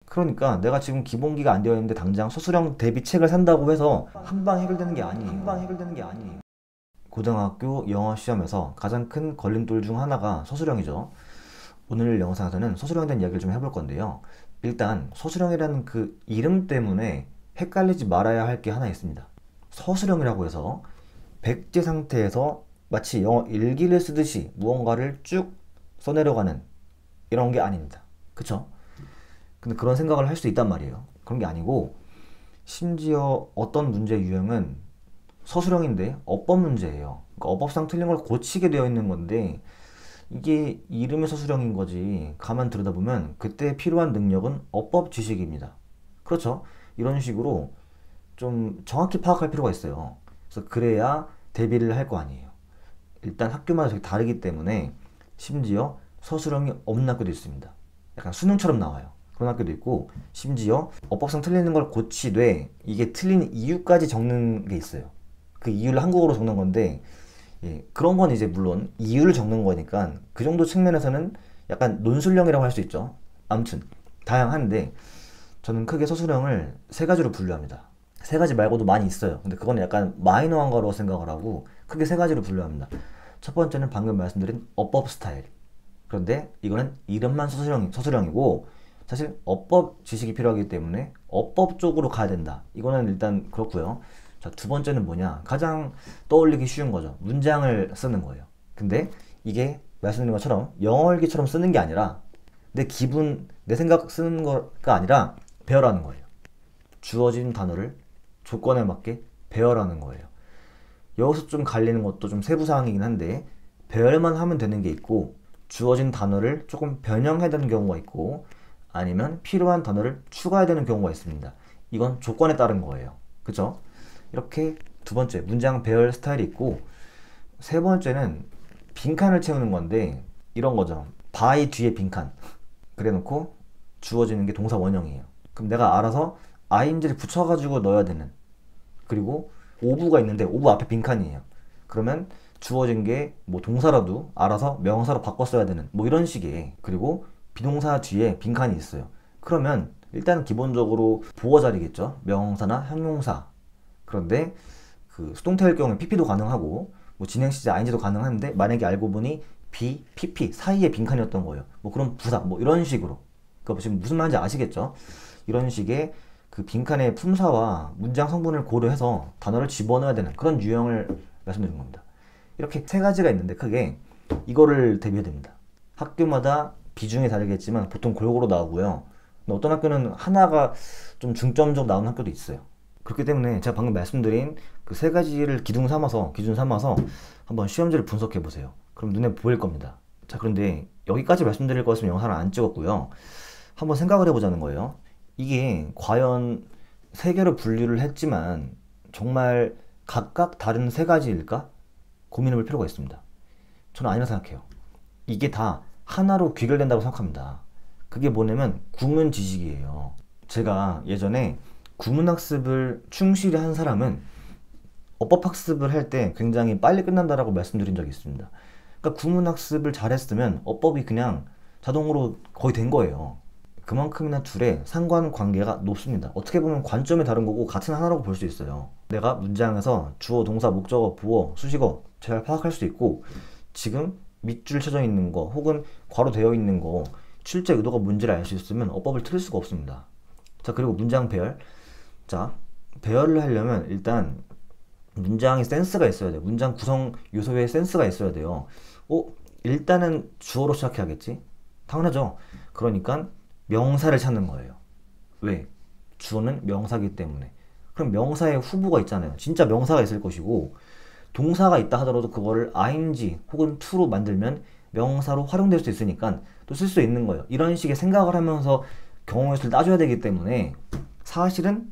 그러니까 내가 지금 기본기가 안 되어 있는데 당장 서술형 대비 책을 산다고 해서 한방 해결되는 게 아니에요. 한방 해결되는 게 아니에요. 고등학교 영어 시험에서 가장 큰 걸림돌 중 하나가 서술형이죠. 오늘 영상에서는 서술형에 대한 이야기를 좀 해볼 건데요. 일단 서술형이라는 그 이름 때문에 헷갈리지 말아야 할 게 하나 있습니다. 서술형이라고 해서 백지 상태에서 마치 영어 일기를 쓰듯이 무언가를 쭉 써내려가는 이런 게 아닙니다. 그쵸? 근데 그런 생각을 할 수 있단 말이에요. 그런 게 아니고 심지어 어떤 문제 유형은 서술형인데 어법 문제예요. 그러니까 어법상 틀린 걸 고치게 되어 있는 건데 이게 이름의 서술형인 거지. 가만 들여다보면 그때 필요한 능력은 어법 지식입니다. 그렇죠? 이런 식으로 좀 정확히 파악할 필요가 있어요. 그래서 그래야 대비를 할 거 아니에요. 일단 학교마다 되게 다르기 때문에 심지어 서술형이 없는 학교도 있습니다. 약간 수능처럼 나와요. 그런 학교도 있고 심지어 어법상 틀리는 걸 고치되 이게 틀린 이유까지 적는 게 있어요. 그 이유를 한국어로 적는 건데 예, 그런 건 이제 물론 이유를 적는 거니까 그 정도 측면에서는 약간 논술형이라고 할 수 있죠. 아무튼 다양한데 저는 크게 서술형을 세 가지로 분류합니다. 세 가지 말고도 많이 있어요. 근데 그건 약간 마이너한 거로 생각을 하고 크게 세 가지로 분류합니다. 첫 번째는 방금 말씀드린 어법 스타일. 그런데 이거는 이름만 서술형이고 사실 어법 지식이 필요하기 때문에 어법 쪽으로 가야 된다. 이거는 일단 그렇고요. 자, 두 번째는 뭐냐? 가장 떠올리기 쉬운 거죠. 문장을 쓰는 거예요. 근데 이게 말씀드린 것처럼 영어일기처럼 쓰는 게 아니라 내 기분, 내 생각 쓰는 거가 아니라 배열하는 거예요. 주어진 단어를 조건에 맞게 배열하는 거예요. 여기서 좀 갈리는 것도 좀 세부 사항이긴 한데 배열만 하면 되는 게 있고 주어진 단어를 조금 변형해야 되는 경우가 있고 아니면 필요한 단어를 추가해야 되는 경우가 있습니다. 이건 조건에 따른 거예요. 그죠? 이렇게 두 번째 문장 배열 스타일이 있고 세 번째는 빈칸을 채우는 건데 이런 거죠. by 뒤에 빈칸 그래 놓고 주어지는 게 동사 원형이에요. 그럼 내가 알아서 ing를 붙여가지고 넣어야 되는 그리고 오브가 있는데 오브 앞에 빈칸이에요. 그러면 주어진 게 뭐 동사라도 알아서 명사로 바꿔 써야 되는 뭐 이런 식의 그리고 비동사 뒤에 빈칸이 있어요. 그러면 일단 기본적으로 보어 자리겠죠. 명사나 형용사. 그런데 그 수동태일 경우에 pp도 가능하고 뭐 진행 시제 ing도 가능한데 만약에 알고 보니 b, pp 사이에 빈칸이었던 거예요. 뭐 그런 부사 뭐 이런 식으로. 그러니까 지금 무슨 말인지 아시겠죠? 이런 식의 그 빈칸의 품사와 문장 성분을 고려해서 단어를 집어넣어야 되는 그런 유형을 말씀드린 겁니다. 이렇게 세 가지가 있는데 크게 이거를 대비해야 됩니다. 학교마다 비중이 다르겠지만 보통 골고루 나오고요. 근데 어떤 학교는 하나가 좀 중점적으로 나오는 학교도 있어요. 그렇기 때문에 제가 방금 말씀드린 그 세 가지를 기준 삼아서 한번 시험지를 분석해 보세요. 그럼 눈에 보일 겁니다. 자, 그런데 여기까지 말씀드릴 것은 영상을 안 찍었고요. 한번 생각을 해보자는 거예요. 이게 과연 세 개로 분류를 했지만 정말 각각 다른 세 가지일까? 고민해 볼 필요가 있습니다. 저는 아니라 생각해요. 이게 다 하나로 귀결된다고 생각합니다. 그게 뭐냐면 구문 지식이에요. 제가 예전에 구문학습을 충실히 한 사람은 어법학습을 할 때 굉장히 빨리 끝난다라고 말씀드린 적이 있습니다. 그러니까 구문학습을 잘했으면 어법이 그냥 자동으로 거의 된 거예요. 그만큼이나 둘의 상관관계가 높습니다. 어떻게 보면 관점이 다른 거고 같은 하나라고 볼 수 있어요. 내가 문장에서 주어, 동사, 목적어, 보어, 수식어 잘 파악할 수 있고 지금 밑줄 쳐져 있는 거 혹은 괄호 되어 있는 거 실제 의도가 뭔지를 알 수 있으면 어법을 틀릴 수가 없습니다. 자, 그리고 문장 배열. 자, 배열을 하려면 일단 문장에 센스가 있어야 돼요. 문장 구성 요소에 센스가 있어야 돼요. 일단은 주어로 시작해야겠지? 당연하죠. 그러니까 명사를 찾는 거예요. 왜? 주어는 명사기 때문에. 그럼 명사의 후보가 있잖아요. 진짜 명사가 있을 것이고 동사가 있다 하더라도 그거를 ing 혹은 to로 만들면 명사로 활용될 수 있으니까 또 쓸 수 있는 거예요. 이런 식의 생각을 하면서 경우의 수를 따져야 되기 때문에 사실은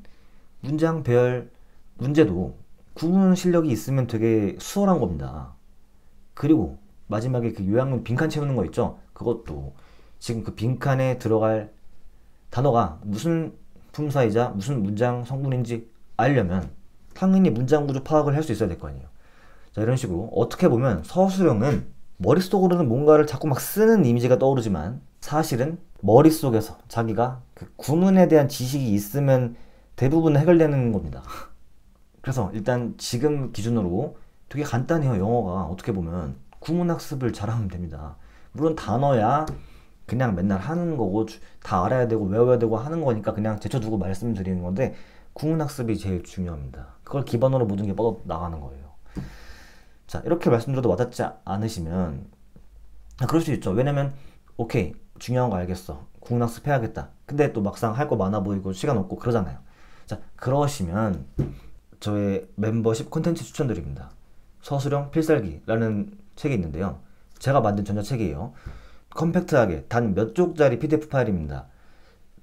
문장 배열 문제도 구문 실력이 있으면 되게 수월한 겁니다. 그리고 마지막에 그 요약문 빈칸 채우는 거 있죠? 그것도 지금 그 빈칸에 들어갈 단어가 무슨 품사이자 무슨 문장 성분인지 알려면 당연히 문장 구조 파악을 할 수 있어야 될 거 아니에요. 자, 이런 식으로 어떻게 보면 서술형은 머릿속으로는 뭔가를 자꾸 막 쓰는 이미지가 떠오르지만 사실은 머릿속에서 자기가 그 구문에 대한 지식이 있으면 대부분 해결되는 겁니다. 그래서 일단 지금 기준으로 되게 간단해요. 영어가 어떻게 보면 구문 학습을 잘하면 됩니다. 물론 단어야 그냥 맨날 하는 거고 다 알아야 되고 외워야 되고 하는 거니까 그냥 제쳐두고 말씀드리는 건데, 구문 학습이 제일 중요합니다. 그걸 기반으로 모든 게 뻗어 나가는 거예요. 자, 이렇게 말씀드려도 와닿지 않으시면 그럴 수 있죠. 왜냐면 오케이, 중요한 거 알겠어, 구문 학습 해야겠다, 근데 또 막상 할 거 많아 보이고 시간 없고 그러잖아요. 자, 그러시면 저의 멤버십 콘텐츠 추천드립니다. 서술형 필살기라는 책이 있는데요. 제가 만든 전자책이에요. 컴팩트하게 단 몇 쪽짜리 PDF 파일입니다.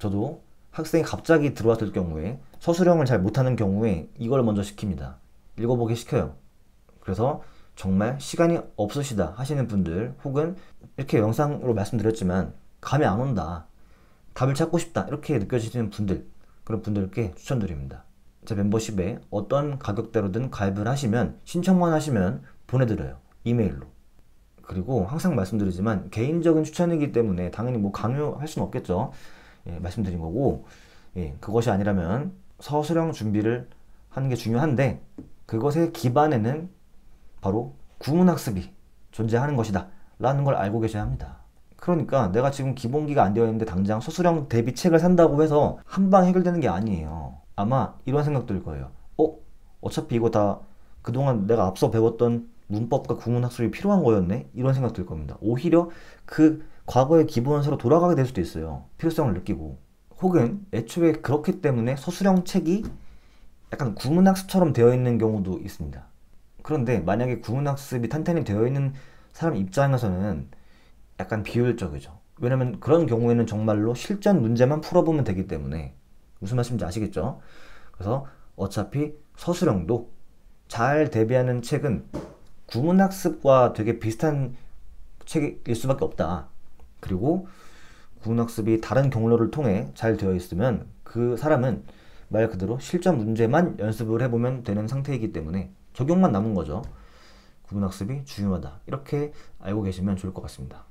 저도 학생이 갑자기 들어왔을 경우에 서술형을 잘 못하는 경우에 이걸 먼저 시킵니다. 읽어보게 시켜요. 그래서 정말 시간이 없으시다 하시는 분들, 혹은 이렇게 영상으로 말씀드렸지만 감이 안 온다, 답을 찾고 싶다 이렇게 느껴지시는 분들, 그런 분들께 추천드립니다. 제 멤버십에 어떤 가격대로든 가입을 하시면, 신청만 하시면 보내드려요. 이메일로. 그리고 항상 말씀드리지만 개인적인 추천이기 때문에 당연히 뭐 강요할 수는 없겠죠. 예, 말씀드린 거고, 예, 그것이 아니라면 서술형 준비를 하는 게 중요한데, 그것의 기반에는 바로 구문학습이 존재하는 것이다 라는 걸 알고 계셔야 합니다. 그러니까 내가 지금 기본기가 안 되어 있는데 당장 서술형 대비책을 산다고 해서 한방 해결되는 게 아니에요. 아마 이런 생각 들 거예요. 어차피 이거 다 그동안 내가 앞서 배웠던 문법과 구문학습이 필요한 거였네? 이런 생각 들 겁니다. 오히려 그 과거의 기본서로 돌아가게 될 수도 있어요. 필요성을 느끼고. 혹은 애초에 그렇기 때문에 서술형 책이 약간 구문학습처럼 되어 있는 경우도 있습니다. 그런데 만약에 구문학습이 탄탄히 되어 있는 사람 입장에서는 약간 비효율적이죠. 왜냐면 그런 경우에는 정말로 실전 문제만 풀어보면 되기 때문에. 무슨 말씀인지 아시겠죠? 그래서 어차피 서술형도 잘 대비하는 책은 구문학습과 되게 비슷한 책일 수밖에 없다. 그리고 구문학습이 다른 경로를 통해 잘 되어 있으면 그 사람은 말 그대로 실전 문제만 연습을 해보면 되는 상태이기 때문에 적용만 남은 거죠. 구문학습이 중요하다, 이렇게 알고 계시면 좋을 것 같습니다.